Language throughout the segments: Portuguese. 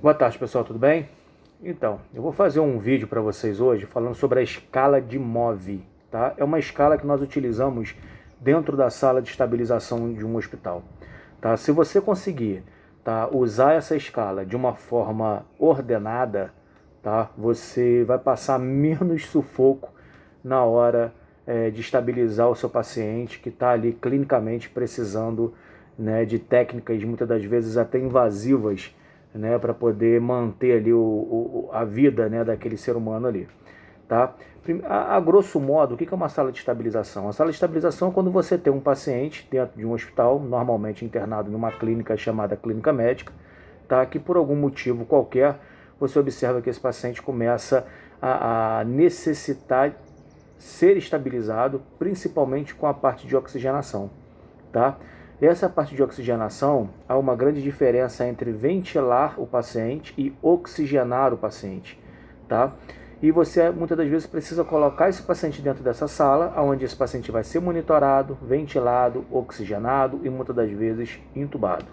Boa tarde, pessoal, tudo bem? Então, eu vou fazer um vídeo para vocês hoje falando sobre a escala de Mohs, tá? É uma escala que nós utilizamos dentro da sala de estabilização de um hospital, tá? Se você conseguir, tá, usar essa escala de uma forma ordenada, tá? Você vai passar menos sufoco na hora de estabilizar o seu paciente que está ali clinicamente precisando, né, de técnicas muitas das vezes até invasivas, né, para poder manter ali a vida, né, daquele ser humano ali. Tá? A grosso modo, o que é uma sala de estabilização? A sala de estabilização é quando você tem um paciente dentro de um hospital, normalmente internado numa clínica chamada clínica médica, tá? Que por algum motivo qualquer, você observa que esse paciente começa a necessitar ser estabilizado, principalmente com a parte de oxigenação. Tá? Essa parte de oxigenação, há uma grande diferença entre ventilar o paciente e oxigenar o paciente. Tá? E você muitas das vezes precisa colocar esse paciente dentro dessa sala, onde esse paciente vai ser monitorado, ventilado, oxigenado e muitas das vezes entubado.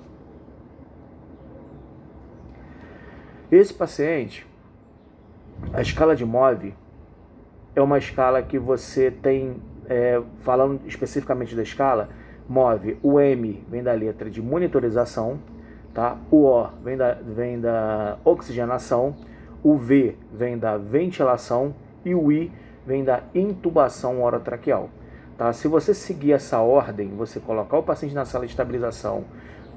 Esse paciente, a escala de Mohs é uma escala que você tem, falando especificamente da escala, Mohs, o M vem da letra de monitorização, tá? O O vem da oxigenação, o V vem da ventilação e o I vem da intubação orotraqueal. Tá? Se você seguir essa ordem, você colocar o paciente na sala de estabilização,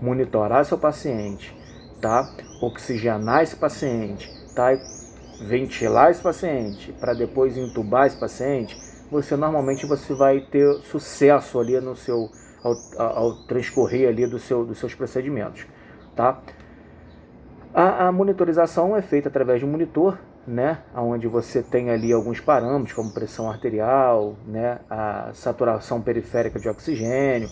monitorar seu paciente, tá? Oxigenar esse paciente, tá? Ventilar esse paciente para depois entubar esse paciente, você normalmente vai ter sucesso ali no seu ao transcorrer ali dos seus procedimentos, tá? A monitorização é feita através de um monitor, né, onde você tem ali alguns parâmetros como pressão arterial, né, a saturação periférica de oxigênio,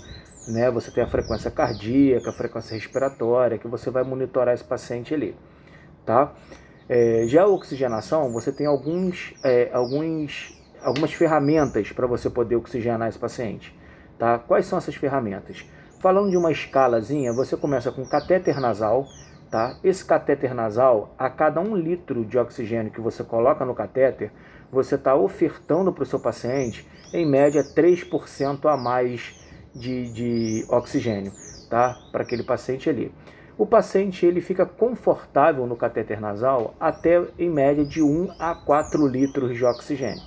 né, você tem a frequência cardíaca, a frequência respiratória, que você vai monitorar esse paciente ali, tá? Já a oxigenação, você tem algumas ferramentas para você poder oxigenar esse paciente. Tá? Quais são essas ferramentas? Falando de uma escalazinha, você começa com catéter nasal. Tá? Esse catéter nasal, a cada 1 litro de oxigênio que você coloca no catéter, você está ofertando para o seu paciente, em média, 3% a mais de oxigênio, tá? Para aquele paciente ali. O paciente ele fica confortável no catéter nasal até em média de 1 a 4 litros de oxigênio.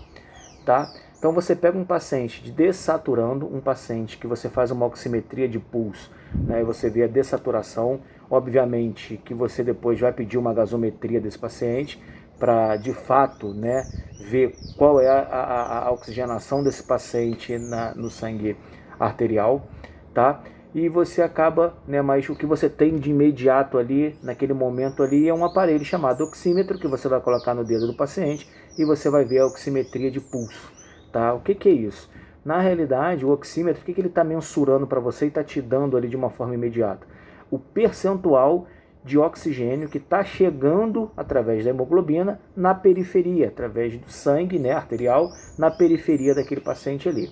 Tá? Então você pega um paciente dessaturando, um paciente que você faz uma oximetria de pulso, né, e você vê a dessaturação, obviamente que você depois vai pedir uma gasometria desse paciente para de fato, né, ver qual é a oxigenação desse paciente no sangue arterial, tá? E você acaba, né, mas o que você tem de imediato ali, naquele momento ali, é um aparelho chamado oxímetro, que você vai colocar no dedo do paciente e você vai ver a oximetria de pulso, tá? O que é isso? Na realidade, o oxímetro, o que ele está mensurando para você e está te dando ali de uma forma imediata? O percentual de oxigênio que está chegando através da hemoglobina na periferia, através do sangue, né, arterial, na periferia daquele paciente ali.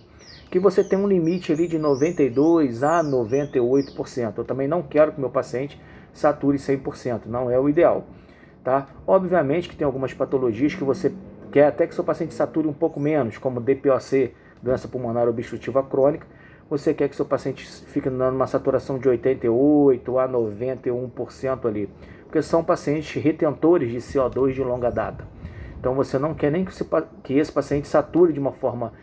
Que você tem um limite ali de 92% a 98%. Eu também não quero que meu paciente sature 100%, não é o ideal. Tá? Obviamente que tem algumas patologias que você quer até que seu paciente sature um pouco menos, como DPOC, doença pulmonar obstrutiva crônica. Você quer que seu paciente fique numa saturação de 88% a 91% ali, porque são pacientes retentores de CO2 de longa data. Então você não quer nem que esse paciente sature de uma forma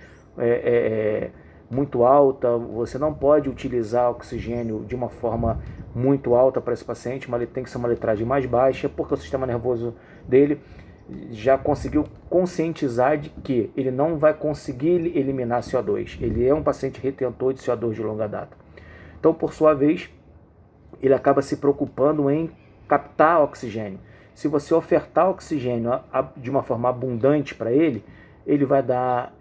muito alta, você não pode utilizar oxigênio de uma forma muito alta para esse paciente, mas ele tem que ser uma litragem mais baixa, porque o sistema nervoso dele já conseguiu conscientizar de que ele não vai conseguir eliminar CO2. Ele é um paciente retentor de CO2 de longa data. Então, por sua vez, ele acaba se preocupando em captar oxigênio. Se você ofertar oxigênio de uma forma abundante para ele, ele vai dar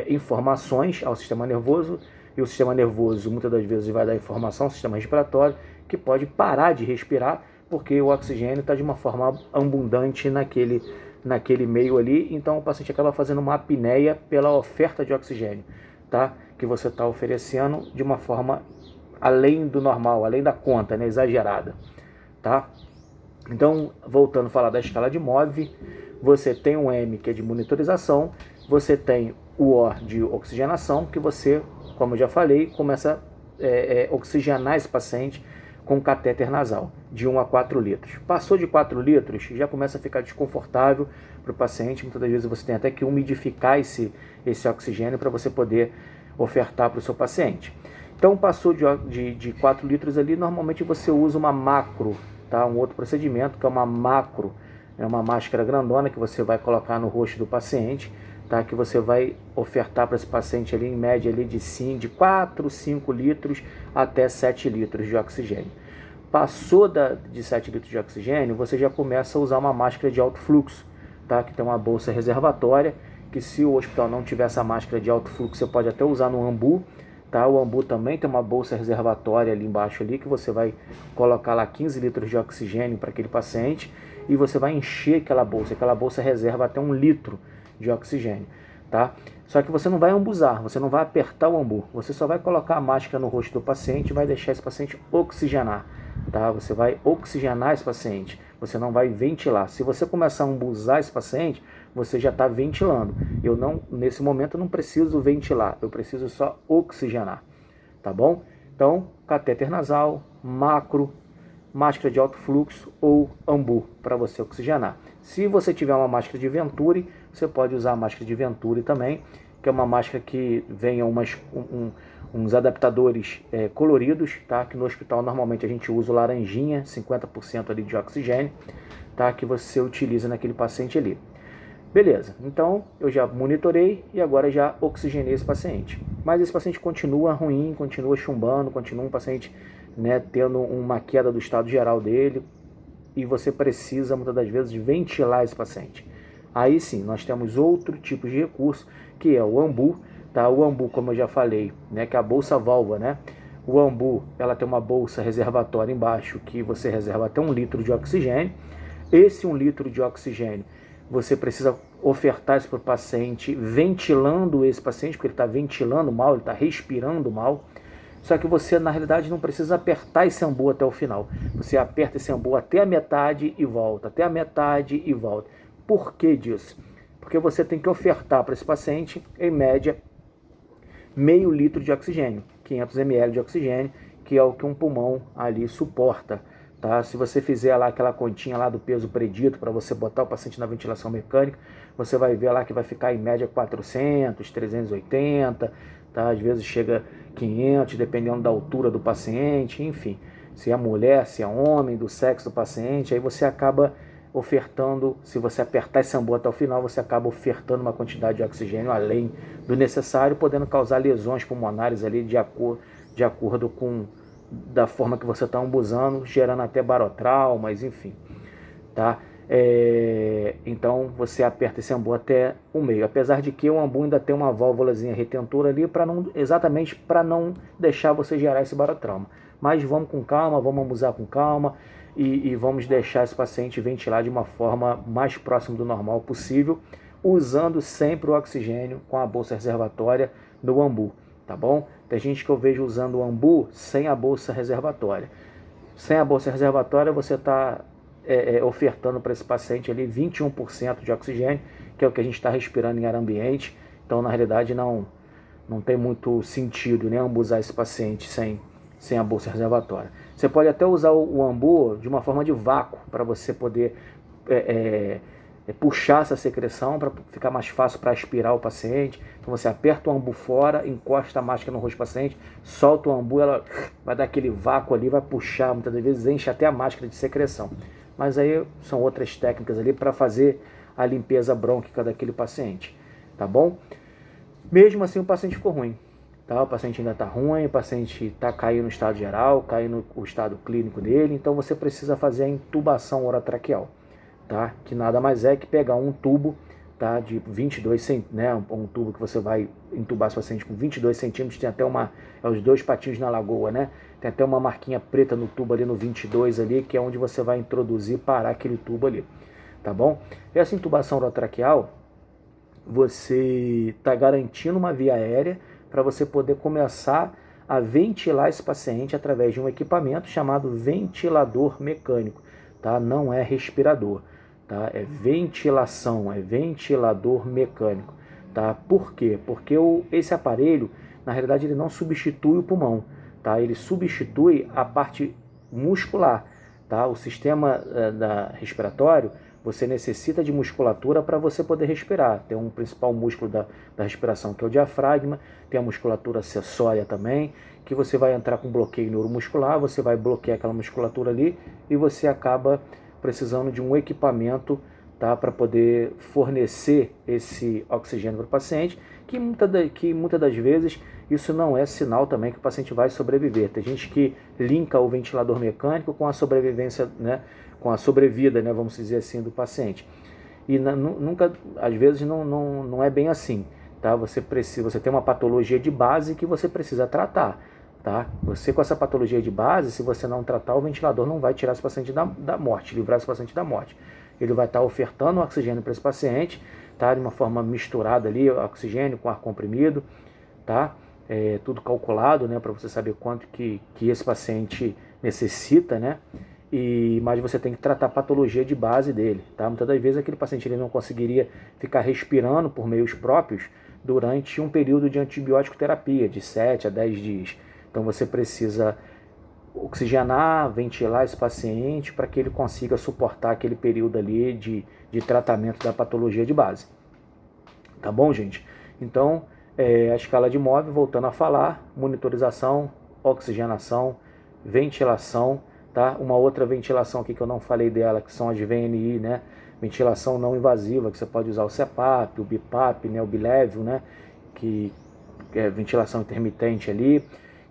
informações ao sistema nervoso, e o sistema nervoso muitas das vezes vai dar informação ao sistema respiratório, que pode parar de respirar, porque o oxigênio está de uma forma abundante naquele meio ali, então o paciente acaba fazendo uma apneia pela oferta de oxigênio, tá? Que você está oferecendo de uma forma além do normal, além da conta, né? Exagerada, tá? Então, voltando a falar da escala de MOV, você tem o M, que é de monitorização, você tem o O de oxigenação, que você, como eu já falei, começa a oxigenar esse paciente com catéter nasal, de 1 a 4 litros. Passou de 4 litros, já começa a ficar desconfortável para o paciente, muitas das vezes você tem até que umidificar esse oxigênio para você poder ofertar para o seu paciente. Então, passou de 4 litros ali, normalmente você usa uma macro, tá? Um outro procedimento que é uma macro, é uma máscara grandona que você vai colocar no rosto do paciente, tá? Que você vai ofertar para esse paciente ali em média ali de 4, 5 litros até 7 litros de oxigênio. Passou de 7 litros de oxigênio, você já começa a usar uma máscara de alto fluxo, tá? Que tem uma bolsa reservatória, que se o hospital não tiver essa máscara de alto fluxo, você pode até usar no AMBU, tá? O AMBU também tem uma bolsa reservatória ali embaixo ali, que você vai colocar lá 15 litros de oxigênio para aquele paciente e você vai encher aquela bolsa reserva até 1 litro de oxigênio, tá? Só que você não vai ambuzar, você não vai apertar o AMBU, você só vai colocar a máscara no rosto do paciente e vai deixar esse paciente oxigenar, tá? Você vai oxigenar esse paciente, você não vai ventilar. Se você começar a ambuzar esse paciente, você já está ventilando. Nesse momento eu não preciso ventilar, eu preciso só oxigenar, tá bom? Então, catéter nasal, macro, máscara de alto fluxo ou AMBU para você oxigenar. Se você tiver uma máscara de Venturi, você pode usar a máscara de Venturi também, que é uma máscara que vem uns adaptadores coloridos, tá? Que no hospital normalmente a gente usa o laranjinha, 50% ali de oxigênio, tá? Que você utiliza naquele paciente ali. Beleza, então eu já monitorei e agora já oxigenei esse paciente. Mas esse paciente continua ruim, continua chumbando, continua um paciente, né, tendo uma queda do estado geral dele, e você precisa muitas das vezes ventilar esse paciente. Aí sim, nós temos outro tipo de recurso, que é o AMBU, tá? O AMBU, como eu já falei, né, que é a bolsa válvula, né? O AMBU, ela tem uma bolsa reservatória embaixo, que você reserva até 1 litro de oxigênio. Esse 1 litro de oxigênio, você precisa ofertar isso para o paciente, ventilando esse paciente, porque ele está ventilando mal, ele está respirando mal. Só que você, na realidade, não precisa apertar esse AMBU até o final. Você aperta esse AMBU até a metade e volta, até a metade e volta. Por que disso? Porque você tem que ofertar para esse paciente, em média, meio litro de oxigênio, 500 ml de oxigênio, que é o que um pulmão ali suporta. Tá? Se você fizer lá aquela continha lá do peso predito para você botar o paciente na ventilação mecânica, você vai ver lá que vai ficar em média 400, 380, tá? Às vezes chega 500, dependendo da altura do paciente, enfim. Se é mulher, se é homem, do sexo do paciente, aí você acaba ofertando, se você apertar esse AMBU até o final, você acaba ofertando uma quantidade de oxigênio além do necessário, podendo causar lesões pulmonares ali de acordo com da forma que você está ambuzando, gerando até barotraumas, enfim, tá? Então você aperta esse AMBU até o meio, apesar de que o AMBU ainda tem uma válvulazinha retentora ali exatamente para não deixar você gerar esse barotrauma. Mas vamos com calma, vamos ambuzar com calma e vamos deixar esse paciente ventilar de uma forma mais próxima do normal possível, usando sempre o oxigênio com a bolsa reservatória do AMBU, tá bom? Tem gente que eu vejo usando o AMBU sem a bolsa reservatória. Sem a bolsa reservatória, você está ofertando para esse paciente ali 21% de oxigênio, que é o que a gente está respirando em ar ambiente. Então, na realidade, não tem muito sentido, né, ambuzar esse paciente sem a bolsa reservatória. Você pode até usar o AMBU de uma forma de vácuo, para você poder puxar essa secreção, para ficar mais fácil para aspirar o paciente. Então você aperta o AMBU fora, encosta a máscara no rosto do paciente, solta o AMBU, ela vai dar aquele vácuo ali, vai puxar, muitas vezes enche até a máscara de secreção. Mas aí são outras técnicas ali para fazer a limpeza brônquica daquele paciente, tá bom? Mesmo assim o paciente ficou ruim, tá? O paciente ainda está ruim, o paciente está caindo no estado geral, caindo no estado clínico dele, então você precisa fazer a intubação orotraqueal, tá? Que nada mais é que pegar um tubo, tá? De 22 centímetros, né? Um tubo que você vai intubar esse paciente com 22 centímetros, tem até os 2 patinhos na lagoa, né? Tem até uma marquinha preta no tubo ali no 22 ali, que é onde você vai introduzir, parar aquele tubo ali, tá bom? Essa intubação orotraqueal, você está garantindo uma via aérea para você poder começar a ventilar esse paciente através de um equipamento chamado ventilador mecânico. tá? Não é respirador, tá? É ventilação, é ventilador mecânico, tá? Por quê? Porque esse aparelho, na realidade, ele não substitui o pulmão, tá? Ele substitui a parte muscular, tá? O sistema respiratório, você necessita de musculatura para você poder respirar. Tem um principal músculo da respiração, que é o diafragma, tem a musculatura acessória também, que você vai entrar com bloqueio neuromuscular, você vai bloquear aquela musculatura ali e você acaba precisando de um equipamento, tá, para poder fornecer esse oxigênio para o paciente, que muitas das vezes isso não é sinal também que o paciente vai sobreviver. Tem gente que linka o ventilador mecânico com a sobrevivência, né, com a sobrevida, né, vamos dizer assim, do paciente. E nunca, às vezes não é bem assim, tá? Você tem uma patologia de base que você precisa tratar, tá? Você com essa patologia de base, se você não tratar, o ventilador não vai tirar esse paciente da morte, livrar esse paciente da morte. Ele vai estar ofertando oxigênio para esse paciente, tá? De uma forma misturada ali, oxigênio com ar comprimido, tá? Tudo calculado, né, para você saber quanto que esse paciente necessita, né? Mas você tem que tratar a patologia de base dele, tá? Muitas das vezes aquele paciente ele não conseguiria ficar respirando por meios próprios durante um período de antibiótico terapia, de 7 a 10 dias. Então você precisa oxigenar, ventilar esse paciente para que ele consiga suportar aquele período ali de tratamento da patologia de base. Tá bom, gente? Então, a escala de Move, voltando a falar, monitorização, oxigenação, ventilação, tá? Uma outra ventilação aqui que eu não falei dela, que são as VNI, né? Ventilação não invasiva, que você pode usar o CPAP, o BiPAP, né? O Bilévio, né? Que é ventilação intermitente ali,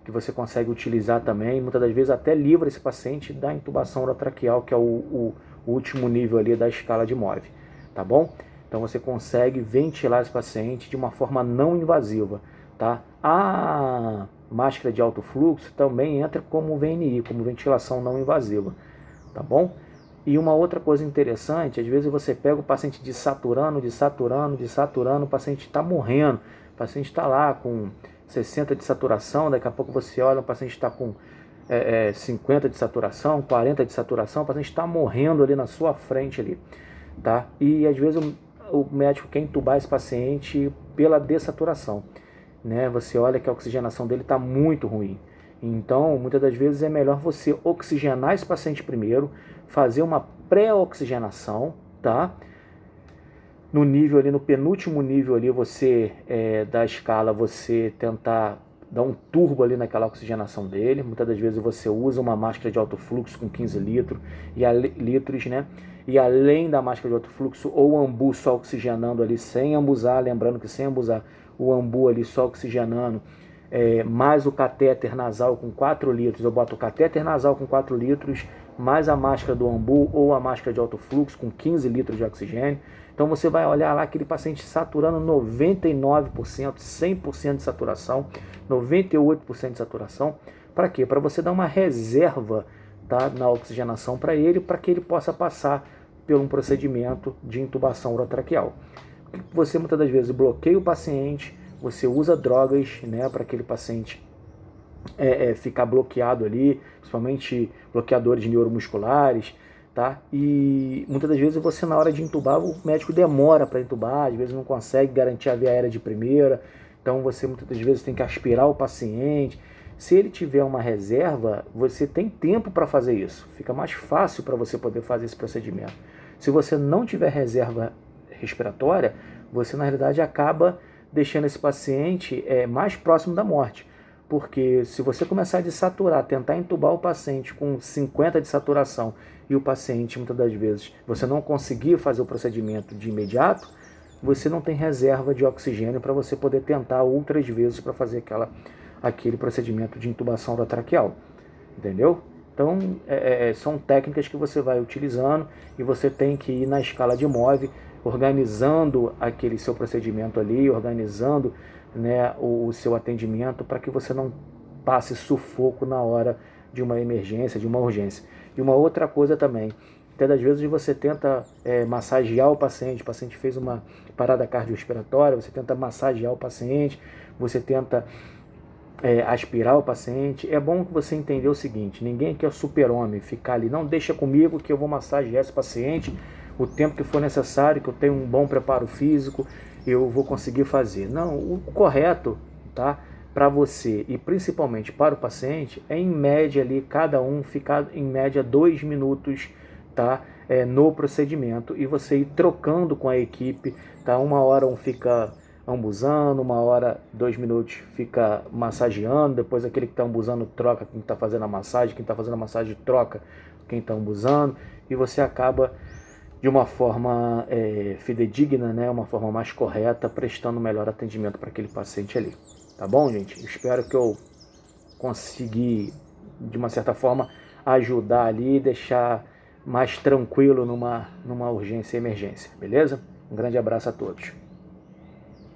que você consegue utilizar também, muitas das vezes até livra esse paciente da intubação orotraqueal, que é o último nível ali da escala de Move, tá bom? Então você consegue ventilar esse paciente de uma forma não invasiva, tá? A máscara de alto fluxo também entra como VNI, como ventilação não invasiva, tá bom? E uma outra coisa interessante, às vezes você pega o paciente desaturando, o paciente está morrendo, o paciente está lá com 60 de saturação, daqui a pouco você olha, o paciente está com 50 de saturação, 40 de saturação, o paciente está morrendo ali na sua frente ali, tá? E às vezes o médico quer entubar esse paciente pela dessaturação, né? Você olha que a oxigenação dele está muito ruim. Então, muitas das vezes é melhor você oxigenar esse paciente primeiro, fazer uma pré-oxigenação, tá? No nível ali, no penúltimo nível ali, você da escala, você tentar dar um turbo ali naquela oxigenação dele. Muitas das vezes você usa uma máscara de alto fluxo com 15 litros, né? E além da máscara de alto fluxo, ou o ambu só oxigenando ali sem ambusar, lembrando que sem ambusar, o ambu ali só oxigenando, mais o catéter nasal com 4 litros, eu boto o catéter nasal com 4 litros, mais a máscara do ambu ou a máscara de alto fluxo com 15 litros de oxigênio. Então você vai olhar lá aquele paciente saturando 99%, 100% de saturação, 98% de saturação. Para quê? Para você dar uma reserva, tá, na oxigenação para ele que ele possa passar por um procedimento de intubação orotraqueal. Você muitas das vezes bloqueia o paciente, você usa drogas, né, para aquele paciente ficar bloqueado ali, principalmente bloqueadores neuromusculares, tá? E muitas das vezes você, na hora de intubar, o médico demora para intubar, às vezes não consegue garantir a via aérea de primeira, então você muitas das vezes tem que aspirar o paciente. Se ele tiver uma reserva, você tem tempo para fazer isso, fica mais fácil para você poder fazer esse procedimento. Se você não tiver reserva respiratória, você na realidade acaba deixando esse paciente mais próximo da morte. Porque se você começar a desaturar, tentar entubar o paciente com 50 de saturação e o paciente, muitas das vezes, você não conseguir fazer o procedimento de imediato, você não tem reserva de oxigênio para você poder tentar outras vezes para fazer aquele procedimento de intubação orotraqueal. Entendeu? Então, são técnicas que você vai utilizando e você tem que ir na escala de Move, organizando aquele seu procedimento ali, organizando, né, o seu atendimento para que você não passe sufoco na hora de uma emergência, de uma urgência. E uma outra coisa também, até das vezes você tenta massagear o paciente fez uma parada cardiorrespiratória, você tenta massagear o paciente, você tenta aspirar o paciente. É bom que você entenda o seguinte: ninguém quer super-homem, ficar ali, não, deixa comigo que eu vou massagear esse paciente o tempo que for necessário, que eu tenho um bom preparo físico, eu vou conseguir fazer. Não, o correto, tá, para você e principalmente para o paciente é em média ali, cada um ficar em média 2 minutos, tá, no procedimento, e você ir trocando com a equipe, tá, uma hora um fica ambuzando, uma hora, 2 minutos fica massageando, depois aquele que está ambuzando troca quem está fazendo a massagem, quem está fazendo a massagem troca quem está ambuzando, e você acaba de uma forma fidedigna, né, uma forma mais correta, prestando melhor atendimento para aquele paciente ali. Tá bom, gente? Espero que eu consegui, de uma certa forma, ajudar ali e deixar mais tranquilo numa urgência e emergência, beleza? Um grande abraço a todos.